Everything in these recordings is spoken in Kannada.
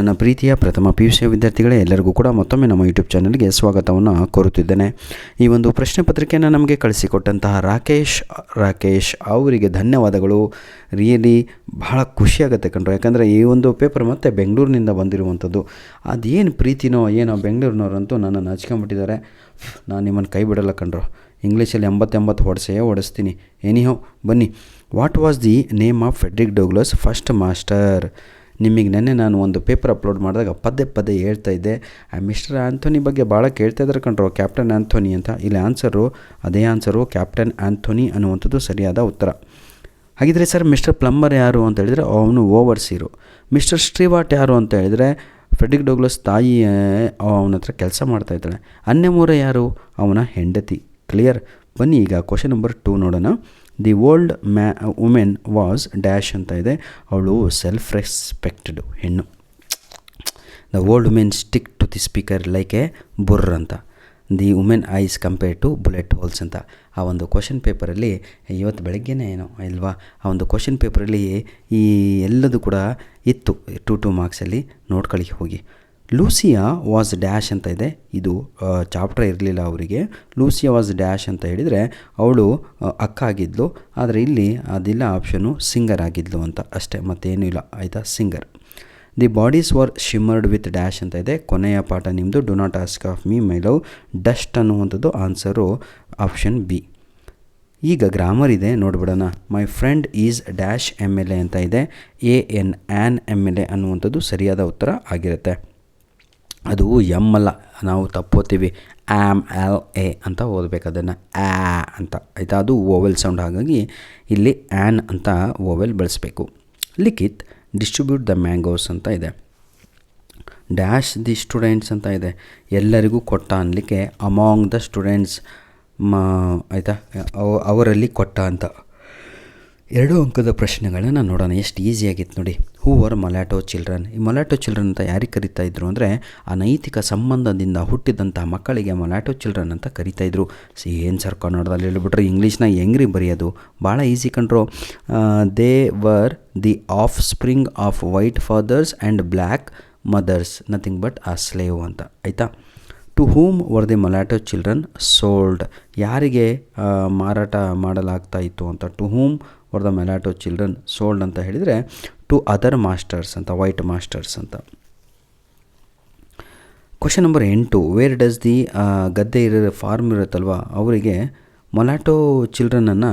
ನನ್ನ ಪ್ರೀತಿಯ ಪ್ರಥಮ PUC ವಿದ್ಯಾರ್ಥಿಗಳೇ, ಎಲ್ಲರಿಗೂ ಕೂಡ ಮತ್ತೊಮ್ಮೆ ನಮ್ಮ ಯೂಟ್ಯೂಬ್ ಚಾನಲ್ಗೆ ಸ್ವಾಗತವನ್ನು ಕೋರುತ್ತಿದ್ದೇನೆ. ಈ ಒಂದು ಪ್ರಶ್ನೆ ಪತ್ರಿಕೆಯನ್ನು ನಮಗೆ ಕಳಿಸಿಕೊಟ್ಟಂತಹ ರಾಕೇಶ್ ಅವರಿಗೆ ಧನ್ಯವಾದಗಳು. ರಿಯಲಿ ಬಹಳ ಖುಷಿಯಾಗುತ್ತೆ ಕಣ್ರು, ಯಾಕಂದರೆ ಈ ಒಂದು ಪೇಪರ್ ಮತ್ತೆ ಬೆಂಗಳೂರಿನಿಂದ ಬಂದಿರುವಂಥದ್ದು. ಅದೇನು ಪ್ರೀತಿನೋ ಏನೋ ಬೆಂಗಳೂರಿನವರಂತೂ ನನ್ನನ್ನು ಹಚ್ಕೊಂಡ್ಬಿಟ್ಟಿದ್ದಾರೆ. ನಾನು ನಿಮ್ಮನ್ನು ಕೈ ಬಿಡಲ್ಲ ಕಣ್ರು, ಇಂಗ್ಲೀಷಲ್ಲಿ 80 ಹೊಡಿಸ್ತೀನಿ. ಎನಿಹೋ ಬನ್ನಿ. What was the name of Frederick Douglas first master? ನಿಮಗೆ ನೆನ್ನೆ ನಾನು ಒಂದು ಪೇಪರ್ ಅಪ್ಲೋಡ್ ಮಾಡಿದಾಗ ಪದೇ ಹೇಳ್ತಾ ಇದ್ದೆ, ಮಿಸ್ಟರ್ ಆ್ಯಂಥೋನಿ ಬಗ್ಗೆ ಭಾಳ ಕೇಳ್ತಾ ಇದ್ದಾರೆ ಕಣ್ರು, ಕ್ಯಾಪ್ಟನ್ ಆ್ಯಂಥೋನಿ ಅಂತ. ಇಲ್ಲಿ ಅದೇ ಆನ್ಸರು ಕ್ಯಾಪ್ಟನ್ ಆ್ಯಂಥೋನಿ ಅನ್ನುವಂಥದ್ದು ಸರಿಯಾದ ಉತ್ತರ. ಹಾಗಿದ್ರೆ ಸರ್ ಮಿಸ್ಟರ್ ಪ್ಲಂಬರ್ ಯಾರು ಅಂತ ಹೇಳಿದರೆ ಅವನು ಓವರ್ಸೀರು. ಮಿಸ್ಟರ್ ಸ್ಟ್ರೀವಾಟ್ ಯಾರು ಅಂತ ಹೇಳಿದರೆ ಫೆಡ್ರಿಕ್ ಡೌಗ್ಲಾಸ್ ತಾಯಿ ಅವನ ಹತ್ರ ಕೆಲಸ ಮಾಡ್ತಾಯಿದ್ದಾಳೆ. ಅನ್ನೆಮೂರೆ ಯಾರು? ಅವನ ಹೆಂಡತಿ. ಕ್ಲಿಯರ್? ಬನ್ನಿ ಈಗ ಕ್ವಶನ್ ನಂಬರ್ 2 ನೋಡೋಣ. The old women was dash ಅಂತ ಇದೆ. ಅವಳು ಸೆಲ್ಫ್ ರೆಸ್ಪೆಕ್ಟೆಡ್ ಹೆಣ್ಣು. The old women stick to the speaker like a burr ಅಂತ. The women eyes compare to bullet holes ಅಂತ. ಆ ಒಂದು ಕ್ವಶನ್ ಪೇಪರಲ್ಲಿ ಇವತ್ತು ಬೆಳಗ್ಗೆನೇ ಏನೋ ಇಲ್ವಾ, ಆ ಒಂದು ಕ್ವಶನ್ ಪೇಪರಲ್ಲಿ ಈ ಎಲ್ಲದು ಕೂಡ ಇತ್ತು 2 ಮಾರ್ಕ್ಸಲ್ಲಿ. ನೋಡ್ಕೊಳ್ಳಿ ಹೋಗಿ. ಲೂಸಿಯಾ ವಾಸ್ ಡ್ಯಾಶ್ ಅಂತ ಇದೆ. ಇದು ಚಾಪ್ಟರ್ ಇರಲಿಲ್ಲ ಅವರಿಗೆ. ಲೂಸಿಯಾ ವಾಸ್ ಡ್ಯಾಶ್ ಅಂತ ಹೇಳಿದರೆ ಅವಳು ಅಕ್ಕ ಆಗಿದ್ಲು, ಆದರೆ ಇಲ್ಲಿ ಅದಿಲ್ಲ ಆಪ್ಷನು ಸಿಂಗರ್ ಆಗಿದ್ಲು ಅಂತ ಅಷ್ಟೇ, ಮತ್ತೇನೂ ಇಲ್ಲ ಆಯಿತಾ. Singer. The bodies were shimmered with dash ಅಂತ ಇದೆ. ಕೊನೆಯ ಪಾಠ ನಿಮ್ಮದು do not ask of me my love dust ಅನ್ನುವಂಥದ್ದು ಆನ್ಸರು ಆಪ್ಷನ್ ಬಿ. ಈಗ ಗ್ರಾಮರ್ ಇದೆ, ನೋಡ್ಬಿಡೋಣ. My friend is dash MLA ಅಂತ ಇದೆ. ಆ್ಯನ್ MLA ಅನ್ನುವಂಥದ್ದು ಸರಿಯಾದ ಉತ್ತರ ಆಗಿರುತ್ತೆ. ಅದು ಅಲ್ಲ, ನಾವು ತಪ್ಪೋತೀವಿ. LA ಅಂತ ಓದಬೇಕು ಅದನ್ನು, ಅಂತ ಆಯಿತಾ. ಅದು ಓವೆಲ್ ಸೌಂಡ್, ಹಾಗಾಗಿ ಇಲ್ಲಿ ಆ್ಯನ್ ಅಂತ ಓವೆಲ್ ಬಳಸಬೇಕು. ಲಿಖಿತ್ ಡಿಸ್ಟ್ರಿಬ್ಯೂಟ್ ದ ಮ್ಯಾಂಗೋಸ್ ಅಂತ ಇದೆ. ಡ್ಯಾಶ್ ದಿ ಸ್ಟೂಡೆಂಟ್ಸ್ ಅಂತ ಇದೆ. ಎಲ್ಲರಿಗೂ ಕೊಟ್ಟ ಅನ್ನಲಿಕ್ಕೆ ಅಮಾಂಗ್ ದ ಸ್ಟೂಡೆಂಟ್ಸ್ ಆಯಿತಾ, ಅವರಲ್ಲಿ ಕೊಟ್ಟ ಅಂತ. 2 ಅಂಕದ ಪ್ರಶ್ನೆಗಳನ್ನು ನೋಡೋಣ. ಎಷ್ಟು ಈಸಿಯಾಗಿತ್ತು ನೋಡಿ. Who are mulatto children? ಈ ಮೊಲ್ಯಾಟೋ ಚಿಲ್ಡ್ರನ್ ಅಂತ ಯಾರಿಗೆ ಕರಿತಾ ಇದ್ರು ಅಂದರೆ ಅನೈತಿಕ ಸಂಬಂಧದಿಂದ ಹುಟ್ಟಿದಂಥ ಮಕ್ಕಳಿಗೆ ಮೊಲ್ಯಾಟೋ ಚಿಲ್ಡ್ರನ್ ಅಂತ ಕರಿತಾಯಿದ್ರು. ಏನು ಸರ್ ಕನ್ನಡದಲ್ಲಿ ಹೇಳ್ಬಿಟ್ರೆ ಇಂಗ್ಲೀಷ್ನ ಹೆಂಗ್ರಿ ಬರೆಯೋದು? ಭಾಳ ಈಸಿ ಕಂಡ್ರು. They were the offspring of white fathers and black mothers, nothing but a slave ಅಂತ ಆಯಿತಾ. To whom were the mulatto children sold? ಯಾರಿಗೆ ಮಾರಾಟ ಮಾಡಲಾಗ್ತಾ ಇತ್ತು ಅಂತ. To whom were the mulatto children sold ಅಂತ ಹೇಳಿದರೆ ಟು ಅದರ್ ಮಾಸ್ಟರ್ಸ್ ಅಂತ, ವೈಟ್ ಮಾಸ್ಟರ್ಸ್ ಅಂತ. Question number 8. Where does the ಗದ್ದೆ ಫಾರ್ಮ್ ಇರುತ್ತಲ್ವ, ಅವರಿಗೆ ಮೊಲ್ಯಾಟೋ ಚಿಲ್ಡ್ರನನ್ನು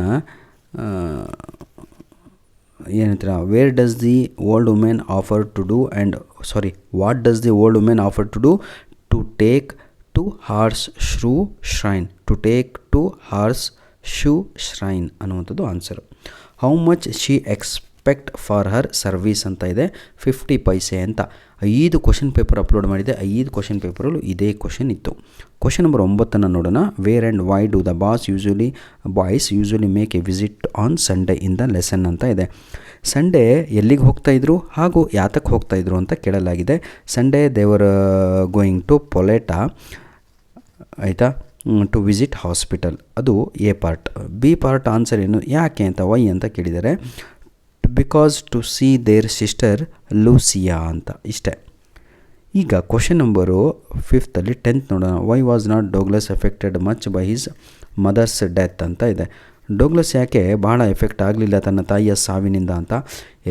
ಏನಂತೀರ, where does the old women offer to do what does the old women offer to do? To take to horse shoe shrine. To take to horse shoe shrine ಅನ್ನುವಂಥದ್ದು answer. How much she expect for her service ಅಂತ ಇದೆ. 50 ಪೈಸೆ ಅಂತ. 5 ಕ್ವಶನ್ ಪೇಪರ್ ಅಪ್ಲೋಡ್ ಮಾಡಿದೆ. 5 ಕ್ವಶನ್ ಪೇಪರಲ್ಲೂ ಇದೇ ಕ್ವಶನ್ ಇತ್ತು. ಕ್ವಶನ್ ನಂಬರ್ 9 ನೋಡೋಣ. Where and why do the boys usually make a visit on Sunday in the lesson ಅಂತ ಇದೆ. ಸಂಡೇ ಎಲ್ಲಿಗೆ ಹೋಗ್ತಾಯಿದ್ರು ಹಾಗೂ ಯಾತಕ್ಕೆ ಹೋಗ್ತಾಯಿದ್ರು ಅಂತ ಕೇಳಲಾಗಿದೆ. ಸಂಡೇ ದೇವರ್ ಗೋಯಿಂಗ್ ಟು ಪೊಲೆಟಾ ಆಯಿತಾ, ಟು ವಿಸಿಟ್ ಹಾಸ್ಪಿಟಲ್. ಅದು A part. B part answer ಏನು, ಯಾಕೆ ಅಂತ, ವೈ ಅಂತ ಕೇಳಿದ್ದಾರೆ. Because to see their sister Lucia ಅಂತ, ಇಷ್ಟೇ. ಈಗ ಕ್ವಶನ್ ನಂಬರು 5 10th ನೋಡೋಣ. Why was not Douglas affected much by his mother's death ಅಂತ ಇದೆ. ಡೌಗ್ಲಾಸ್ ಯಾಕೆ ಭಾಳ ಎಫೆಕ್ಟ್ ಆಗಲಿಲ್ಲ ತನ್ನ ತಾಯಿಯ ಸಾವಿನಿಂದ ಅಂತ.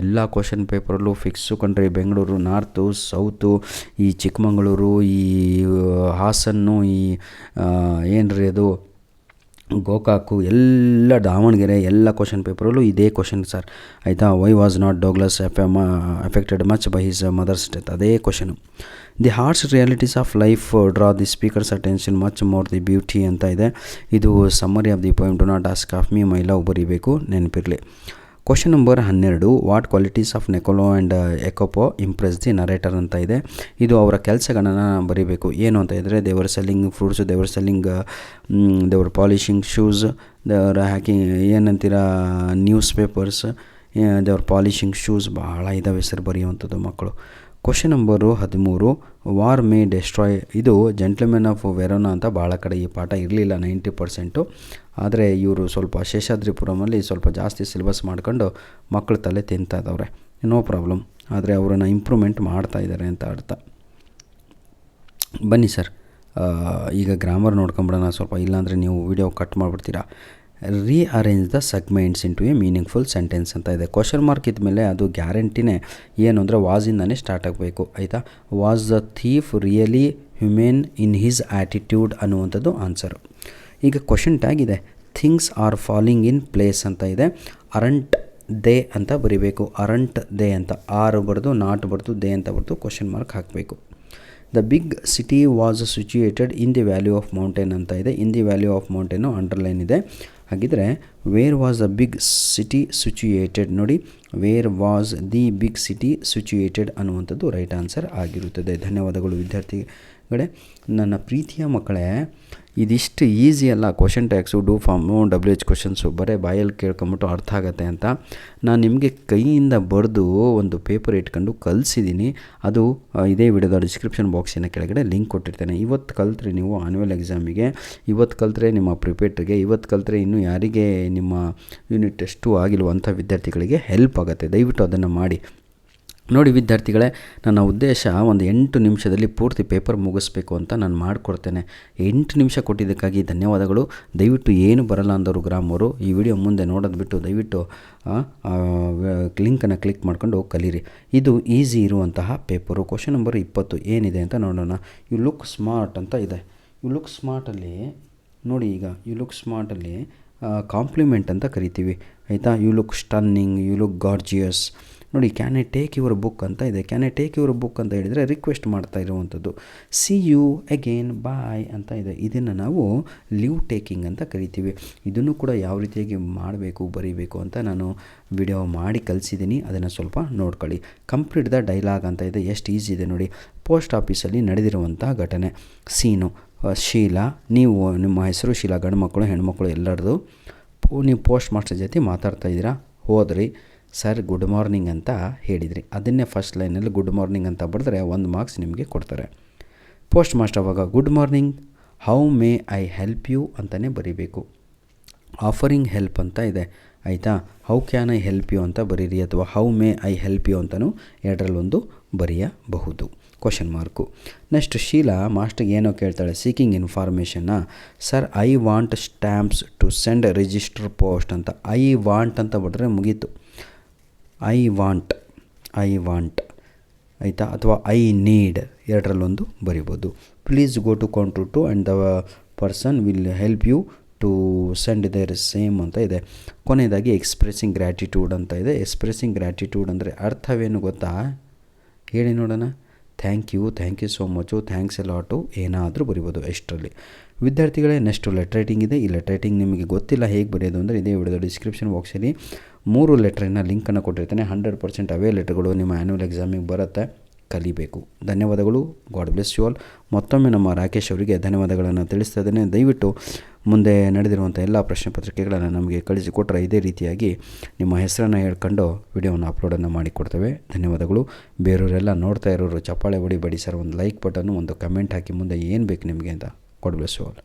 ಎಲ್ಲ ಕ್ವಶನ್ ಪೇಪರಲ್ಲೂ ಫಿಕ್ಸು ಕಂಡ್ರಿ. ಬೆಂಗಳೂರು ನಾರ್ತು, ಸೌತು, ಈ ಚಿಕ್ಕಮಗಳೂರು, ಈ ಹಾಸನ್ನು, ಈ ಏನ್ರಿ ಅದು ಗೋಕಾಕು, ಎಲ್ಲ ದಾವಣಗೆರೆ, ಎಲ್ಲ ಕ್ವಶನ್ ಪೇಪರಲ್ಲೂ ಇದೇ ಕ್ವಶನ್ ಸರ್ ಆಯಿತಾ. Why was not Douglas affected much by his mother's death, ಅದೇ question. The harsh realities of life draw the speaker's attention much more the beauty ಅಂತ ಇದೆ. ಇದು summary of the poem do not ask of me my love ಬರೀಬೇಕು, ನೆನಪಿರಲಿ. Question number 12. What qualities of Nicola and Jacopo impress the narrator ಅಂತ ಇದೆ. ಇದು ಅವರ ಕೆಲಸಗಳನ್ನು ಬರೀಬೇಕು. ಏನು ಅಂತ ಇದ್ದರೆ ದೇವರ್ ಸೆಲ್ಲಿಂಗ್ ಫ್ರೂಟ್ಸ್, ದೇವರ್ ಸೆಲ್ಲಿಂಗ್, ದೇವರ್ ಪಾಲಿಶಿಂಗ್ ಶೂಸ್, ದೇವರ್ ಹ್ಯಾಕಿಂಗ್ ಏನಂತೀರ ನ್ಯೂಸ್ ಪೇಪರ್ಸ್, ದೇವರ್ ಪಾಲಿಶಿಂಗ್ ಶೂಸ್, ಭಾಳ ಇದಾವೆ ಹೆಸರು ಬರೆಯುವಂಥದ್ದು ಮಕ್ಕಳು. Question number 13. War May destroy, ಇದು ಜೆಂಟ್ಲ್ಮೆನ್ ಆಫ್ ವೆರೋನಾ ಅಂತ. ಭಾಳ ಕಡೆ ಈ ಪಾಠ ಇರಲಿಲ್ಲ 90%. ಆದರೆ ಇವರು ಸ್ವಲ್ಪ ಶೇಷಾದ್ರಿಪುರಮಲ್ಲಿ ಸ್ವಲ್ಪ ಜಾಸ್ತಿ ಸಿಲೆಬಸ್ ಮಾಡ್ಕೊಂಡು ಮಕ್ಕಳು ತಲೆ ತಿಂತಾ ಇದ್ದವ್ರೆ. No problem. ಆದರೆ ಅವರನ್ನು ಇಂಪ್ರೂವ್ಮೆಂಟ್ ಮಾಡ್ತಾ ಇದ್ದಾರೆ ಅಂತ ಅರ್ಥ. ಬನ್ನಿ ಸರ್, ಈಗ ಗ್ರಾಮರ್ ನೋಡ್ಕೊಂಬಿಡೋಣ ಸ್ವಲ್ಪ, ಇಲ್ಲಾಂದರೆ ನೀವು ವಿಡಿಯೋ ಕಟ್ ಮಾಡಿಬಿಡ್ತೀರಾ. Rearrange the segments into a meaningful sentence ಅಂತ ಇದೆ. ಕ್ವಶನ್ ಮಾರ್ಕ್ ಇದ್ಮೇಲೆ ಅದು ಗ್ಯಾರಂಟಿನೇ ಏನು ಅಂದರೆ ವಾಸಿಂದನೇ ಸ್ಟಾರ್ಟ್ ಆಗಬೇಕು, ಆಯಿತಾ. Was the thief really human in his attitude ಅನ್ನುವಂಥದ್ದು ಆನ್ಸರು. ಈಗ ಕ್ವಶನ್ ಟ್ಯಾಗ್ ಇದೆ, things are falling in place ಅಂತ ಇದೆ. ಅರಂಟ್ ದೇ ಅಂತ ಬರಿಬೇಕು, ಅರಂಟ್ ದೇ ಅಂತ, ಆರು ಬರೆದು ನಾಟ್ ಬರೆದು ದೇ ಅಂತ ಬರೆದು ಕ್ವಶನ್ ಮಾರ್ಕ್ ಹಾಕಬೇಕು. The big city was situated in the valley of mountain ಅಂತ ಇದೆ. In the valley of mountain underline ಇದೆ. ಹಾಗಿದ್ರೆ where was the big city situated, ನೋಡಿ, where was the big city situated ಅನ್ನುವಂಥದ್ದು ರೈಟ್ ಆನ್ಸರ್ ಆಗಿರುತ್ತದೆ. ಧನ್ಯವಾದಗಳು ವಿದ್ಯಾರ್ಥಿಗಳೇ. ನನ್ನ ಪ್ರೀತಿಯ ಮಕ್ಕಳೇ, ಇದಿಷ್ಟು ಈಸಿ ಅಲ್ಲ. Question tags, do form, WH questions ಬರೀ ಬಾಯಲ್ಲಿ ಕೇಳ್ಕೊಂಬಿಟ್ಟು ಅರ್ಥ ಆಗುತ್ತೆ ಅಂತ ನಾನು ನಿಮಗೆ ಕೈಯಿಂದ ಬರೆದು ಒಂದು ಪೇಪರ್ ಇಟ್ಕೊಂಡು ಕಲಿಸಿದ್ದೀನಿ. ಅದು ಇದೇ ವಿಡಿಯೋದ ಡಿಸ್ಕ್ರಿಪ್ಷನ್ ಬಾಕ್ಸಿನ ಕೆಳಗಡೆ ಲಿಂಕ್ ಕೊಟ್ಟಿರ್ತೇನೆ. ಇವತ್ತು ಕಲಿತ್ರೆ ನೀವು ಆನ್ಯುವಲ್ ಎಕ್ಸಾಮಿಗೆ, ಇವತ್ತು ಕಲಿತ್ರೆ ನಿಮ್ಮ ಪ್ರಿಪೇಟ್ರಿಗೆ, ಇವತ್ತು ಕಲಿತ್ರೆ ಇನ್ನೂ ಯಾರಿಗೆ ನಿಮ್ಮ ಯೂನಿಟ್ ಟೆಸ್ಟು ಆಗಿಲ್ವೋ ಅಂಥ ವಿದ್ಯಾರ್ಥಿಗಳಿಗೆ ಹೆಲ್ಪ್ ಆಗುತ್ತೆ. ದಯವಿಟ್ಟು ಅದನ್ನು ಮಾಡಿ. ನೋಡಿ ವಿದ್ಯಾರ್ಥಿಗಳೇ, ನನ್ನ ಉದ್ದೇಶ ಒಂದು 8 ನಿಮಿಷದಲ್ಲಿ ಪೂರ್ತಿ ಪೇಪರ್ ಮುಗಿಸ್ಬೇಕು ಅಂತ ನಾನು ಮಾಡಿಕೊಡ್ತೇನೆ. 8 ನಿಮಿಷ ಕೊಟ್ಟಿದ್ದಕ್ಕಾಗಿ ಧನ್ಯವಾದಗಳು. ದಯವಿಟ್ಟು ಏನು ಬರಲ್ಲ ಅಂದವರು ಗ್ರಾಮರು ಈ ವಿಡಿಯೋ ಮುಂದೆ ನೋಡೋದು ಬಿಟ್ಟು ದಯವಿಟ್ಟು ಲಿಂಕನ್ನು ಕ್ಲಿಕ್ ಮಾಡ್ಕೊಂಡು ಕಲೀರಿ. ಇದು ಈಸಿ ಇರುವಂತಹ ಪೇಪರು. ಕ್ವಶನ್ ನಂಬರ್ 20 ಏನಿದೆ ಅಂತ ನೋಡೋಣ. ಯು ಲುಕ್ ಸ್ಮಾರ್ಟ್ ಅಂತ ಇದೆ. ಯು ಲುಕ್ ಸ್ಮಾರ್ಟಲ್ಲಿ ನೋಡಿ, ಈಗ ಯು ಲುಕ್ ಸ್ಮಾರ್ಟಲ್ಲಿ ಕಾಂಪ್ಲಿಮೆಂಟ್ ಅಂತ ಕರಿತೀವಿ, ಆಯಿತಾ. You look stunning, you look gorgeous. ನೋಡಿ, can I take your book ಅಂತ ಇದೆ. Can I take your book ಅಂತ ಹೇಳಿದರೆ ರಿಕ್ವೆಸ್ಟ್ ಮಾಡ್ತಾ ಇರುವಂಥದ್ದು. ಸಿ ಯು ಅಗೇನ್ ಬಾಯ್ ಅಂತ ಇದೆ. ಇದನ್ನು ನಾವು ಲೀವ್ ಟೇಕಿಂಗ್ ಅಂತ ಕರಿತೀವಿ. ಇದನ್ನು ಕೂಡ ಯಾವ ರೀತಿಯಾಗಿ ಮಾಡಬೇಕು, ಬರೀಬೇಕು ಅಂತ ನಾನು ವಿಡಿಯೋ ಮಾಡಿ ಕಲಿಸಿದ್ದೀನಿ. ಅದನ್ನು ಸ್ವಲ್ಪ ನೋಡ್ಕೊಳ್ಳಿ. ಕಂಪ್ಲೀಟ್ ದ ಡೈಲಾಗ್ ಅಂತ ಇದೆ. ಎಷ್ಟು ಈಸಿ ಇದೆ ನೋಡಿ. ಪೋಸ್ಟ್ ಆಫೀಸಲ್ಲಿ ನಡೆದಿರುವಂಥ ಘಟನೆ. ಸೀನು, ಶೀಲಾ, ನೀವು, ನಿಮ್ಮ ಹೆಸರು ಶೀಲಾ, ಗಂಡು ಮಕ್ಕಳು ಹೆಣ್ಮಕ್ಳು ಎಲ್ಲರದು. ನೀವು ಪೋಸ್ಟ್ ಮಾಸ್ಟರ್ ಜೊತೆ ಮಾತಾಡ್ತಾ ಇದ್ದೀರಾ, ಹೋದ್ರಿ, ಸರ್ ಗುಡ್ ಮಾರ್ನಿಂಗ್ ಅಂತ ಹೇಳಿದ್ರಿ. ಅದನ್ನೇ ಫಸ್ಟ್ ಲೈನಲ್ಲಿ ಗುಡ್ ಮಾರ್ನಿಂಗ್ ಅಂತ ಬರೆದ್ರೆ 1 ಮಾರ್ಕ್ಸ್ ನಿಮಗೆ ಕೊಡ್ತಾರೆ. ಪೋಸ್ಟ್ ಮಾಸ್ಟರ್ ಅವಾಗ good morning, how may I help you ಅಂತಲೇ ಬರೀಬೇಕು. ಆಫರಿಂಗ್ ಹೆಲ್ಪ್ ಅಂತ ಇದೆ, ಆಯಿತಾ. How can I help you ಅಂತ ಬರೀರಿ, ಅಥವಾ how may I help you ಅಂತಲೂ ಎರಡರಲ್ಲೊಂದು ಬರೆಯಬಹುದು. Question mark. ನೆಕ್ಸ್ಟ್ ಶೀಲಾ ಮಾಸ್ಟರ್ಗೆ ಏನೋ ಕೇಳ್ತಾಳೆ, ಸೀಕಿಂಗ್ ಇನ್ಫಾರ್ಮೇಷನ್ನ. Sir I want stamps to send register post ಅಂತ. ಐ ವಾಂಟ್ ಅಂತ ಬರೆದ್ರೆ ಮುಗೀತು. ಐ ವಾಂಟ್ ಆಯಿತಾ, ಅಥವಾ ಐ ನೀಡ್, ಎರಡರಲ್ಲೊಂದು ಬರಿಬೋದು. Please go to counter two and the person will help you to send their same ಅಂತ ಇದೆ. ಕೊನೆಯದಾಗಿ ಎಕ್ಸ್ಪ್ರೆಸ್ಸಿಂಗ್ ಗ್ರ್ಯಾಟಿಟ್ಯೂಡ್ ಅಂತ ಇದೆ. ಎಕ್ಸ್ಪ್ರೆಸ್ಸಿಂಗ್ ಗ್ರ್ಯಾಟಿಟ್ಯೂಡ್ ಅಂದರೆ ಅರ್ಥವೇನು ಗೊತ್ತಾ, ಹೇಳಿ ನೋಡೋಣ. Thank you so much, thanks a lot, ಏನಾದರೂ ಬರಿಬೋದು ಎಷ್ಟರಲ್ಲಿ. ವಿದ್ಯಾರ್ಥಿಗಳೇ, ನೆಕ್ಸ್ಟು ಲೆಟರ್ ರೈಟಿಂಗ್ ಇದೆ. ಈ ಲೆಟರ್ ರೈಟಿಂಗ್ ನಿಮಗೆ ಗೊತ್ತಿಲ್ಲ ಹೇಗೆ ಬರೆಯೋದು ಅಂದರೆ ಇದೇ ವಿಡಿಯೋದ ಡಿಸ್ಕ್ರಿಪ್ಷನ್ ಬಾಕ್ಸಲ್ಲಿ 3 ಲೆಟ್ರಿನ ಲಿಂಕನ್ನು ಕೊಟ್ಟಿರ್ತೇನೆ. 100% ಅವೇ ಲೆಟರ್ಗಳು ನಿಮ್ಮ ಆ್ಯನ್ಯುವಲ್ ಎಕ್ಸಾಮಿಗೆ ಬರುತ್ತೆ. ಕಲಿಬೇಕು. ಧನ್ಯವಾದಗಳು. God bless you all. ಮತ್ತೊಮ್ಮೆ ನಮ್ಮ ರಾಕೇಶ್ ಅವರಿಗೆ ಧನ್ಯವಾದಗಳನ್ನು ತಿಳಿಸ್ತಾ ಇದ್ದೇನೆ. ದಯವಿಟ್ಟು ಮುಂದೆ ನಡೆದಿರುವಂಥ ಎಲ್ಲ ಪ್ರಶ್ನೆ ಪತ್ರಿಕೆಗಳನ್ನು ನಮಗೆ ಕಳಿಸಿಕೊಟ್ಟರೆ ಇದೇ ರೀತಿಯಾಗಿ ನಿಮ್ಮ ಹೆಸರನ್ನು ಹೇಳ್ಕೊಂಡು ವಿಡಿಯೋವನ್ನು ಅಪ್ಲೋಡನ್ನು ಮಾಡಿಕೊಡ್ತೇವೆ. ಧನ್ಯವಾದಗಳು. ಬೇರೆಯವರೆಲ್ಲ ನೋಡ್ತಾ ಇರೋರು ಚಪ್ಪಾಳೆ ಹೊಡಿಬೇಡಿ ಸರ್, ಒಂದು ಲೈಕ್ ಬಟನ್ನು, ಒಂದು ಕಮೆಂಟ್ ಹಾಕಿ ಮುಂದೆ ಏನು ಬೇಕು ನಿಮಗೆ ಅಂತ. God bless you all.